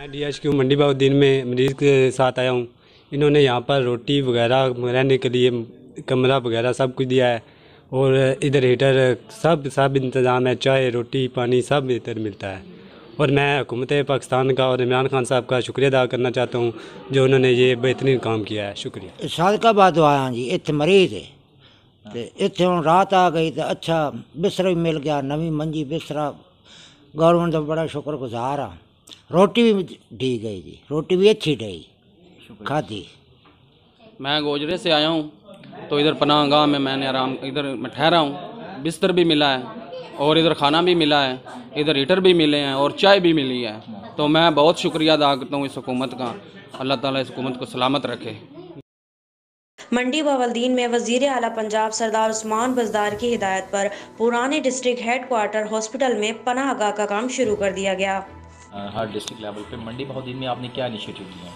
मैं DHQ मंडी बहाउद्दीन में मरीज़ के साथ आया हूँ। इन्होंने यहाँ पर रोटी वगैरह रहने के लिए कमरा वगैरह सब कुछ दिया है और इधर हीटर सब इंतज़ाम है, चाय रोटी पानी सब इधर मिलता है। और मैं हुकूमत पाकिस्तान का और इमरान खान साहब का शुक्रिया अदा करना चाहता हूँ जो उन्होंने ये बेहतरीन काम किया है। शुक्रिया। सादकाबाद आया जी, इत्थे मरीज़ है ते इत्थे हुण रात आ गई तो अच्छा बिस्तरा भी मिल गया, नवी मंजी बिस्तरा। गवर्नमेंट का बड़ा शुक्रगुजार हाँ। रोटी भी दी गई जी, रोटी भी अच्छी दी खाधी। मैं गोजरे से आया हूँ तो इधर पनाह गाह में मैंने आराम इधर मैं ठहरा हूँ। बिस्तर भी मिला है और इधर खाना भी मिला है, इधर हीटर भी मिले हैं और चाय भी मिली है। तो मैं बहुत शुक्रिया अदा करता हूँ इस हुकूमत का। अल्लाह ताला इस हुकूमत को सलामत रखे। मंडी बहाउद्दीन में वज़ीर आला पंजाब सरदार उस्मान बज़दार की हिदायत पर पुराने डिस्ट्रिक्ट हेडक्वार्टर हॉस्पिटल में पनाह गाह का काम शुरू कर दिया गया। हर डिस्ट्रिक्ट लेवल पे मंडी बहाउद्दीन में आपने क्या इनिशिएटिव लिया?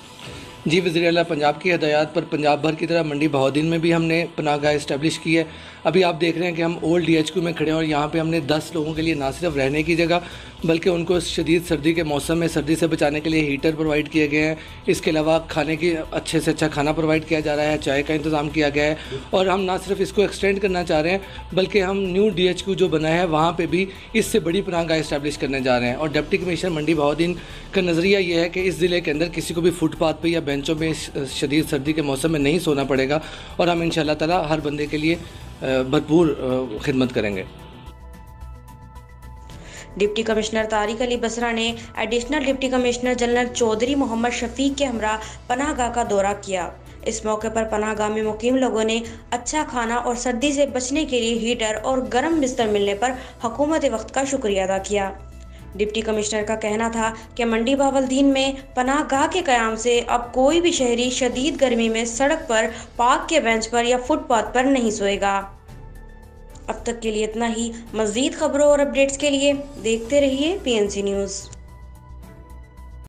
जी, वज़ीर आला पंजाब की हिदायत पर पंजाब भर की तरह मंडी बहाउद्दीन में भी हमने पनाहगाह इस्टेब्लिश की है। अभी आप देख रहे हैं कि हम ओल्ड DHQ में खड़े हैं और यहाँ पे हमने 10 लोगों के लिए ना सिर्फ रहने की जगह बल्कि उनको शदीद सर्दी के मौसम में सर्दी से बचाने के लिए हीटर प्रोवाइड किए गए हैं। इसके अलावा खाने की अच्छे से अच्छा खाना प्रोवाइड किया जा रहा है, चाय का इंतज़ाम किया गया है। और हम ना सिर्फ इसको एक्सटेंड करना चाह रहे हैं बल्कि हम न्यू DHQ जो बना है वहाँ पर भी इससे बड़ी पनाहगाह इस्टेब्लिश करने जा रहे हैं। और डिप्टी कमिश्नर मंडी बहाउद्दीन का नज़रिया ये है कि इस ज़िले के अंदर किसी को भी फुटपाथ पर या बेंचों में शदीद सर्दी के मौसम में नहीं सोना पड़ेगा और हम इंशाअल्लाह ताला हर बंदे के लिए भरपूर खिदमत करेंगे। डिप्टी कमिश्नर तारिक अली बसरा ने additional deputy commissioner general Chaudhry Mohammad Shafiq के हमरा पनाहगाह का दौरा किया। इस मौके पर पनाहगाह में मुकीम लोगों ने अच्छा खाना और सर्दी से बचने के लिए हीटर और गर्म बिस्तर मिलने पर हुकूमत वक्त का शुक्रिया अदा किया। डिप्टी कमिश्नर का कहना था कि मंडी बहाउद्दीन में पनाहगाह के क़याम से अब कोई भी शहरी शदीद गर्मी में सड़क पर, पार्क के बेंच पर या फुटपाथ पर नहीं सोएगा। अब तक के लिए इतना ही। मज़ीद खबरों और अपडेट्स के लिए देखते रहिए PNC न्यूज़।